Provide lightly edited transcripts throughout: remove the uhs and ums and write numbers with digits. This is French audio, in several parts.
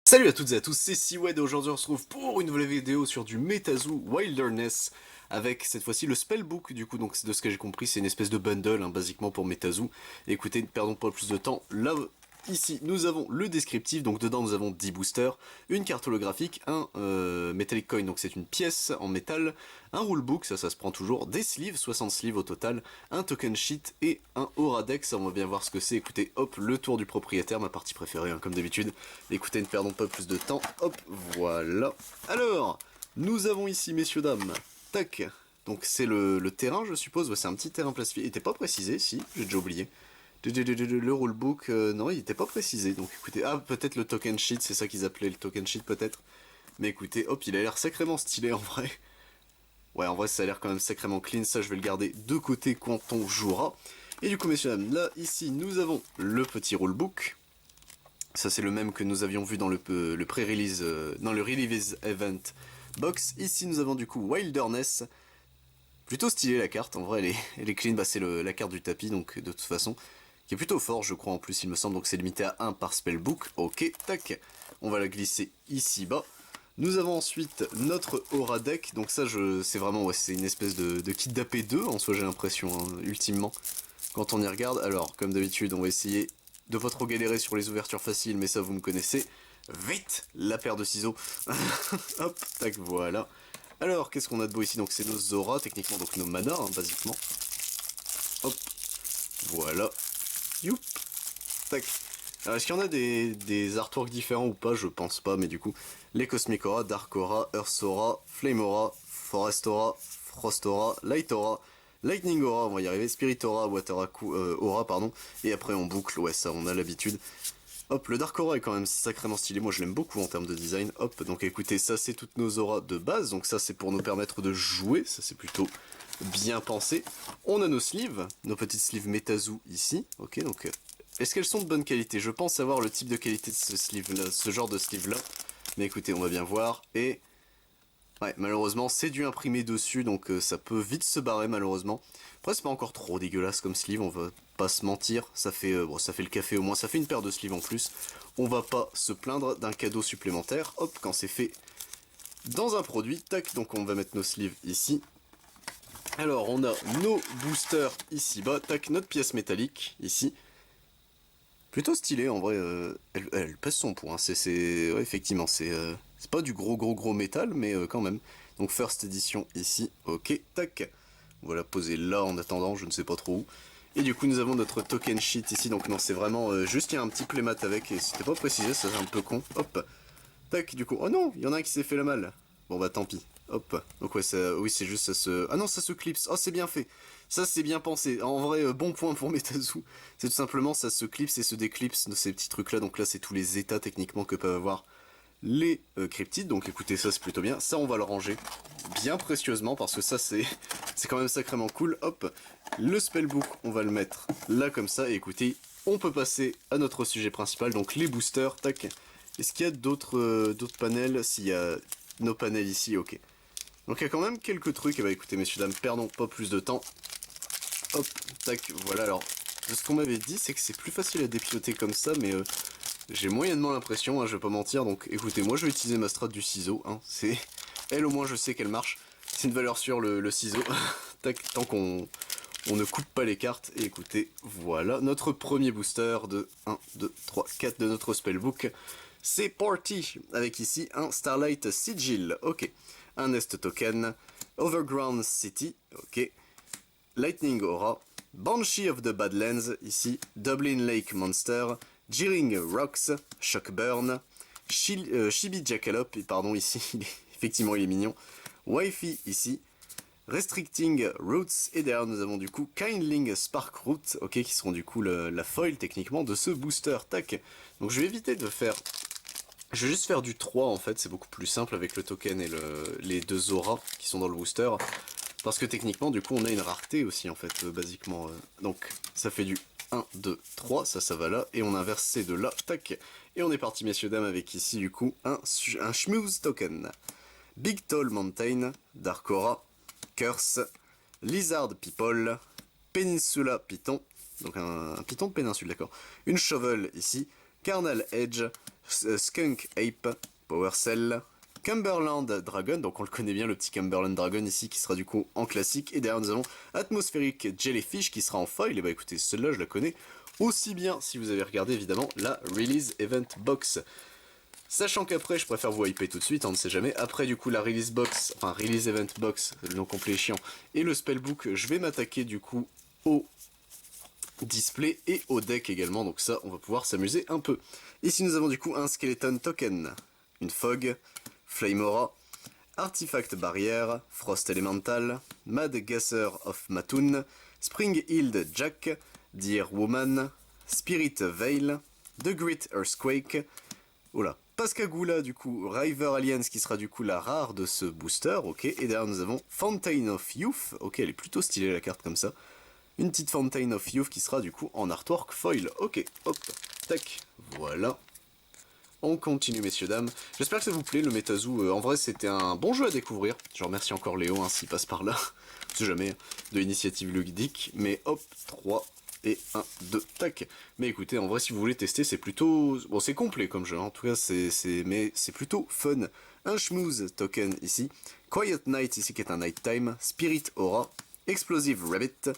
Salut à toutes et à tous, c'est Seawed et aujourd'hui on se retrouve pour une nouvelle vidéo sur du Metazu Wilderness avec cette fois-ci le spellbook du coup, donc de ce que j'ai compris c'est une espèce de bundle basiquement pour Metazu. Écoutez, ne perdons pas plus de temps, là ici nous avons le descriptif, donc dedans nous avons 10 boosters, une carte holographique, un metallic coin, donc c'est une pièce en métal, un rulebook, ça se prend toujours, des sleeves, 60 sleeves au total, un token sheet et un aura deck, ça on va bien voir ce que c'est. Écoutez, hop, le tour du propriétaire, ma partie préférée comme d'habitude. Écoutez, ne perdons pas plus de temps, hop, voilà. Alors, nous avons ici, messieurs, dames, tac, donc c'est le terrain je suppose, ouais, c'est un petit terrain plastifié, il était pas précisé, si, j'ai déjà oublié. Le rulebook, non, il était pas précisé, donc écoutez, ah, peut-être le token sheet, c'est ça qu'ils appelaient le token sheet peut-être. Mais écoutez, hop, il a l'air sacrément stylé en vrai. Ouais, en vrai, ça a l'air quand même sacrément clean, ça je vais le garder de côté quand on jouera. Et du coup, messieurs, dames, là, ici, nous avons le petit rulebook. Ça, c'est le même que nous avions vu dans le pré-release, dans le release event box. Ici, nous avons du coup Wilderness. Plutôt stylé la carte, en vrai, elle est clean, bah, c'est la carte du tapis, donc de toute façon, qui est plutôt fort, je crois, en plus, il me semble, donc c'est limité à 1 par spellbook. Ok, tac, on va la glisser ici bas. Nous avons ensuite notre aura deck, donc ça c'est vraiment, ouais, c'est une espèce de kit d'AP2 en soi j'ai l'impression, hein, ultimement, quand on y regarde. Alors comme d'habitude on va essayer de pas trop galérer sur les ouvertures faciles, mais ça vous me connaissez. Vite, la paire de ciseaux. Hop, tac, voilà. Alors qu'est-ce qu'on a de beau ici? Donc c'est nos auras, techniquement, donc nos manas, hein, basiquement. Hop, voilà. Youp, tac. Alors est-ce qu'il y en a des artworks différents ou pas? Je pense pas, mais du coup, les Cosmic Aura, Dark Aura, Earth Aura, Flame Aura, Forest Aura, Frost Aura, Light Aura, Lightning Aura, on va y arriver, Spirit Aura, Aura, pardon, et après on boucle, ouais ça on a l'habitude. Hop, le Dark Aura est quand même sacrément stylé, moi je l'aime beaucoup en termes de design. Hop, donc écoutez, ça c'est toutes nos auras de base, donc ça c'est pour nous permettre de jouer, ça c'est plutôt bien pensé. On a nos sleeves, nos petites sleeves Metazu ici, ok, donc est-ce qu'elles sont de bonne qualité? Je pense savoir le type de qualité de ce sleeve là, ce genre de sleeve là. Mais écoutez, on va bien voir. Et ouais, malheureusement, c'est du imprimé dessus, donc ça peut vite se barrer malheureusement. Après, c'est pas encore trop dégueulasse comme sleeve, on va pas se mentir. Ça fait, bon, ça fait le café au moins, ça fait une paire de sleeves en plus. On va pas se plaindre d'un cadeau supplémentaire. Hop, quand c'est fait dans un produit, tac, donc on va mettre nos sleeves ici. Alors, on a nos boosters ici bas, tac, notre pièce métallique ici. Plutôt stylé en vrai, elle pèse son poids, hein. Ouais, effectivement, c'est pas du gros métal, mais quand même. Donc First Edition ici, ok, tac. On va la poser là en attendant, je ne sais pas trop où. Et du coup nous avons notre token sheet ici, donc non c'est vraiment juste il y a un petit playmat avec, et c'était pas précisé, ça c'est un peu con, hop. Tac, du coup, oh non, il y en a un qui s'est fait la malle. Bon bah tant pis, hop. Donc ouais, oui c'est juste ça se... Ah non, ça se clipse, oh c'est bien fait. Ça c'est bien pensé, en vrai bon point pour Metazu. C'est tout simplement ça se clipse et se déclipse de ces petits trucs là, donc là c'est tous les états techniquement que peuvent avoir les cryptides, donc écoutez ça c'est plutôt bien. Ça on va le ranger bien précieusement parce que ça c'est quand même sacrément cool. Hop, le spellbook on va le mettre là comme ça et écoutez, on peut passer à notre sujet principal, donc les boosters, tac. Est-ce qu'il y a d'autres panels? S'il y a nos panels ici, ok. Donc il y a quand même quelques trucs, et bah écoutez messieurs dames, perdons pas plus de temps. Hop, tac, voilà, alors, de ce qu'on m'avait dit, c'est que c'est plus facile à dépiloter comme ça, mais j'ai moyennement l'impression, hein, je vais pas mentir, donc écoutez, moi je vais utiliser ma strat du ciseau, hein, c'est... Elle au moins je sais qu'elle marche, c'est une valeur sûre le ciseau, tac, tant qu'on ne coupe pas les cartes, et écoutez, voilà, notre premier booster de 1, 2, 3, 4 de notre spellbook, c'est Party, avec ici un Starlight Sigil, ok, un Nest Token, Overground City, ok, Lightning Aura, Banshee of the Badlands, ici, Dublin Lake Monster, Jeering Rocks, Shockburn, Chibi Jackalope, pardon, ici, effectivement il est mignon, Wi-Fi ici, Restricting Roots, et derrière nous avons du coup Kindling Spark Root, ok, qui seront du coup la foil techniquement de ce booster, tac. Donc je vais éviter de faire... Je vais juste faire du 3 en fait, c'est beaucoup plus simple avec le token et les deux auras qui sont dans le booster. Parce que techniquement, du coup, on a une rareté aussi, en fait, basiquement. Donc, ça fait du 1, 2, 3, ça va là, et on inverse ces deux là, tac. Et on est parti, messieurs, dames, avec ici, du coup, un Schmooze Token. Big Tall Mountain, Dark Aura, Curse, Lizard People, Peninsula Python, donc un python de péninsule, d'accord. Une Shovel ici, Carnal Edge, Skunk Ape, Power Cell, Cumberland Dragon, donc on le connaît bien le petit Cumberland Dragon ici qui sera du coup en classique, et derrière nous avons Atmospheric Jellyfish qui sera en foil, et bah écoutez celle-là je la connais aussi bien si vous avez regardé évidemment la Release Event Box. Sachant qu'après je préfère vous hyper tout de suite, on ne sait jamais, après du coup la Release Box, enfin Release Event Box, le nom complet est chiant, et le Spellbook, je vais m'attaquer du coup au display et au deck également, donc ça on va pouvoir s'amuser un peu. Ici nous avons du coup un Skeleton Token, une Fog, Flame Aura, Artifact Barrière, Frost Elemental, Mad Gasser of Mattoon, Spring Healed Jack, Dear Woman, Spirit Veil, The Great Earthquake, oula, Pascagoula du coup, River Alliance qui sera du coup la rare de ce booster, ok, et derrière nous avons Fountain of Youth, ok, elle est plutôt stylée la carte comme ça, une petite Fountain of Youth qui sera du coup en artwork foil, ok, hop, tac, voilà. On continue messieurs dames, j'espère que ça vous plaît le Metazoo, en vrai c'était un bon jeu à découvrir, je remercie encore Léo hein, s'il passe par là, on sait jamais, de l'initiative ludique, mais hop, 3 et 1, 2, tac. Mais écoutez, en vrai si vous voulez tester c'est plutôt, bon c'est complet comme jeu, hein. En tout cas mais c'est plutôt fun. Un Schmooze Token ici, Quiet Night ici qui est un Nighttime, Spirit Aura, Explosive Rabbit,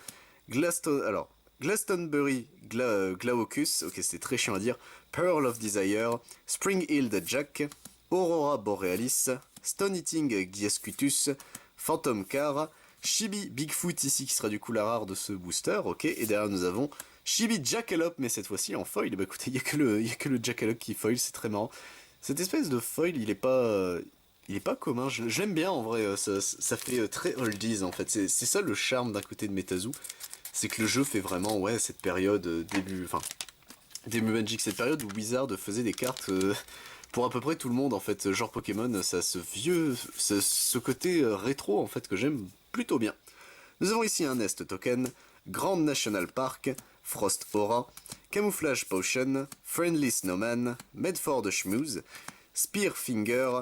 Glastonbury Glaucus, ok c'était très chiant à dire, Pearl of Desire, Spring Healed Jack, Aurora Borealis, Stone Eating Giescutus, Phantom Car, Chibi Bigfoot ici qui sera du coup la rare de ce booster, ok, et derrière nous avons Chibi Jackalope, mais cette fois-ci en foil, bah écoutez, il n'y a que le Jackalope qui foil, c'est très marrant. Cette espèce de foil, il est pas commun, j'aime bien en vrai, ça fait très oldies en fait, c'est ça le charme d'un côté de Metazoo, c'est que le jeu fait vraiment, ouais, cette période début Magic, cette période où Wizard faisait des cartes pour à peu près tout le monde en fait, genre Pokémon, ça ce côté rétro en fait que j'aime plutôt bien. Nous avons ici un Nest Token, Grand National Park, Frost Aura, Camouflage Potion, Friendly Snowman, Medford Schmooze, Spear Finger,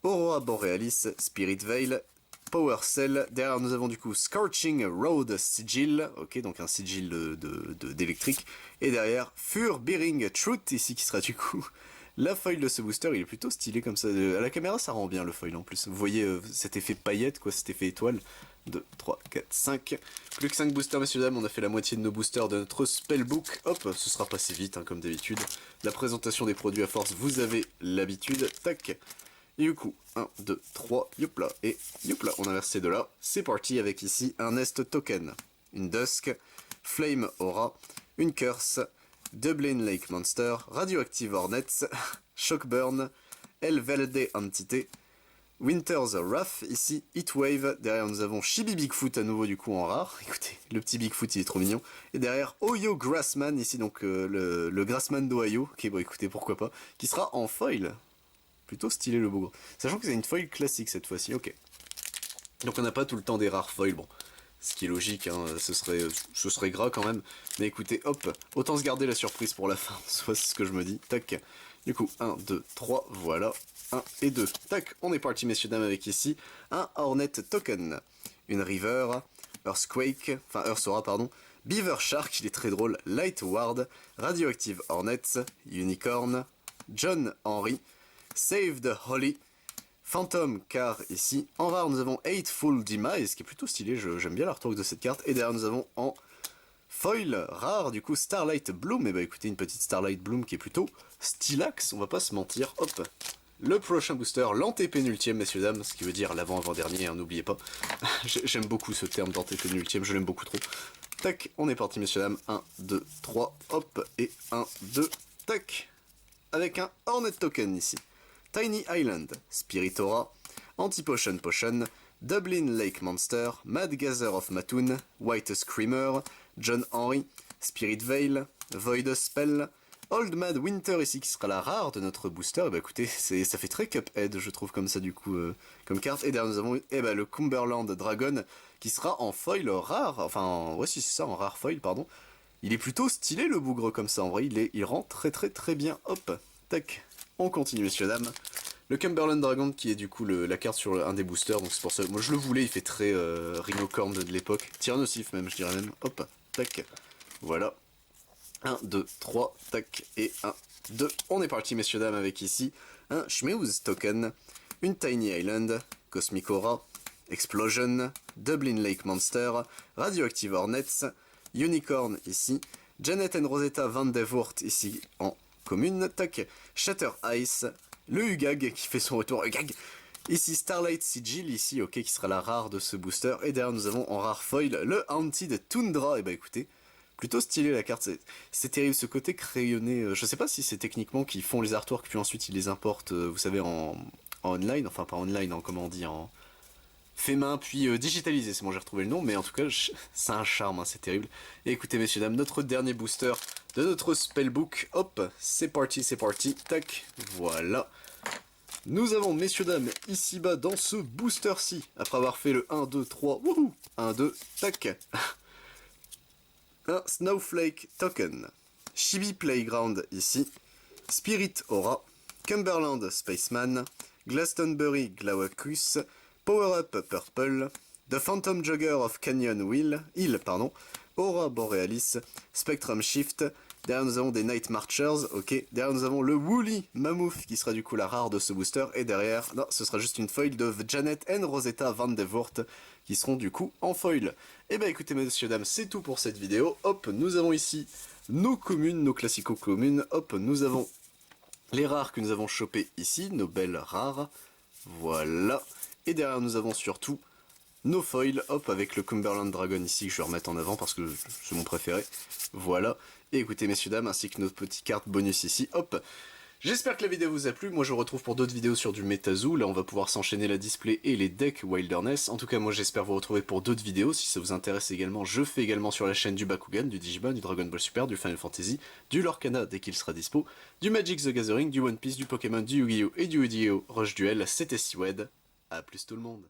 Aurora Borealis, Spirit Veil, Power Cell, derrière nous avons du coup Scorching Road Sigil, ok donc un sigil d'électrique, et derrière Fur Bearing Truth ici qui sera du coup la foil de ce booster, il est plutôt stylé comme ça, à la caméra ça rend bien le foil en plus, vous voyez cet effet paillette quoi, cet effet étoile, 2, 3, 4, 5, plus que 5 boosters messieurs dames, on a fait la moitié de nos boosters de notre spellbook, hop, ce sera passé vite hein, comme d'habitude, la présentation des produits à force vous avez l'habitude, tac. Et du coup, 1, 2, 3, youpla, et youpla, on a versé de là. C'est parti avec ici un Nest Token, une Dusk, Flame Aura, une Curse, Dublin Lake Monster, Radioactive Hornets, Shockburn, Elvelde Entité, Winter's Wrath, ici Heatwave, derrière nous avons Chibi Bigfoot à nouveau du coup en rare, écoutez, le petit Bigfoot il est trop mignon, et derrière Oyo Grassman, ici donc le Grassman d'Ohio, ok bon écoutez pourquoi pas, qui sera en foil. Plutôt stylé le bougre. Sachant que c'est une foil classique cette fois-ci, ok. Donc on n'a pas tout le temps des rares foils, bon. Ce qui est logique, hein, ce serait gras quand même. Mais écoutez, hop, autant se garder la surprise pour la fin, soit c'est ce que je me dis. Tac. Du coup, 1, 2, 3, voilà. 1 et 2. Tac, on est parti messieurs dames avec ici un Hornet Token. Une River, Earthquake, enfin Earthora pardon. Beaver Shark, il est très drôle. Light Ward, Radioactive Hornets, Unicorn, John Henry, Save the Holly, Phantom Car ici. En rare nous avons Eightful Demise qui est plutôt stylé, j'aime bien l'artwork de cette carte. Et derrière nous avons en foil rare du coup Starlight Bloom. Et bah écoutez une petite Starlight Bloom qui est plutôt stylax, on va pas se mentir. Hop, le prochain booster, l'antépénultième messieurs dames, ce qui veut dire l'avant-avant-dernier, hein, n'oubliez pas. J'aime beaucoup ce terme d'antépénultième, je l'aime beaucoup trop. Tac, on est parti messieurs dames, 1, 2, 3, hop, et 1, 2, tac. Avec un Hornet Token ici. Tiny Island, Spirit Aura, Anti-Potion Potion, Dublin Lake Monster, Mad Gather of Mattoon, White Screamer, John Henry, Spirit Veil, Void Spell, Old Mad Winter ici qui sera la rare de notre booster. Et bah écoutez, ça fait très Cuphead je trouve comme ça du coup comme carte. Et derrière nous avons le Cumberland Dragon qui sera en foil rare, enfin ouais si c'est ça, en rare foil pardon. Il est plutôt stylé le bougre comme ça en vrai, il rend très bien. Hop, tac. On continue messieurs dames. Le Cumberland Dragon qui est du coup la carte sur un des boosters, donc c'est pour ça, moi je le voulais, il fait très Rhinocorn de l'époque, Tyrannosif même je dirais même, hop, tac, voilà. 1, 2, 3, tac, et 1, 2. On est parti, messieurs, dames, avec ici un Schmeouz Token, une Tiny Island, Cosmic Aura, Explosion, Dublin Lake Monster, Radioactive Hornets, Unicorn ici, Janet and Rosetta Van Devort ici en commune, tac, Shatter Ice, le Ugag qui fait son retour, Ugag, ici Starlight Sigil, ici, ok, qui sera la rare de ce booster, et derrière nous avons en rare foil le Haunted Tundra, et bah écoutez, plutôt stylé la carte, c'est terrible ce côté crayonné, je sais pas si c'est techniquement qu'ils font les artworks puis ensuite ils les importent, vous savez, en online, enfin pas online, en comment on dit, en fait main puis digitalisé, c'est bon j'ai retrouvé le nom, mais en tout cas c'est un charme, hein, c'est terrible. Et écoutez messieurs dames, notre dernier booster de notre spellbook, hop, c'est parti, tac, voilà. Nous avons messieurs dames ici bas dans ce booster-ci, après avoir fait le 1, 2, 3, wouhou, 1, 2, tac, un Snowflake Token, Chibi Playground ici, Spirit Aura, Cumberland Spaceman, Glastonbury Glaucus, Power Up Purple, The Phantom Jogger of Canyon Hill, Aura Borealis, Spectrum Shift, derrière nous avons des Night Marchers, ok, derrière nous avons le Woolly Mammoth qui sera du coup la rare de ce booster, et derrière, non, ce sera juste une foil de Janet and Rosetta Van Devort qui seront du coup en foil. Et bah écoutez messieurs dames, c'est tout pour cette vidéo, hop, nous avons ici nos communes, nos classico-communes, hop, nous avons les rares que nous avons chopés ici, nos belles rares, voilà. Et derrière nous avons surtout nos foils, hop, avec le Cumberland Dragon ici que je vais remettre en avant parce que c'est mon préféré, voilà. Et écoutez messieurs dames, ainsi que nos petites cartes bonus ici, hop. J'espère que la vidéo vous a plu, moi je vous retrouve pour d'autres vidéos sur du MetaZoo, là on va pouvoir s'enchaîner la display et les decks Wilderness, en tout cas moi j'espère vous retrouver pour d'autres vidéos, si ça vous intéresse également, je fais également sur la chaîne du Bakugan, du Digimon, du Dragon Ball Super, du Final Fantasy, du Lorcana dès qu'il sera dispo, du Magic the Gathering, du One Piece, du Pokémon, du Yu-Gi-Oh! Et du Yu-Gi-Oh! Rush Duel, c'était Siwed, à plus tout le monde.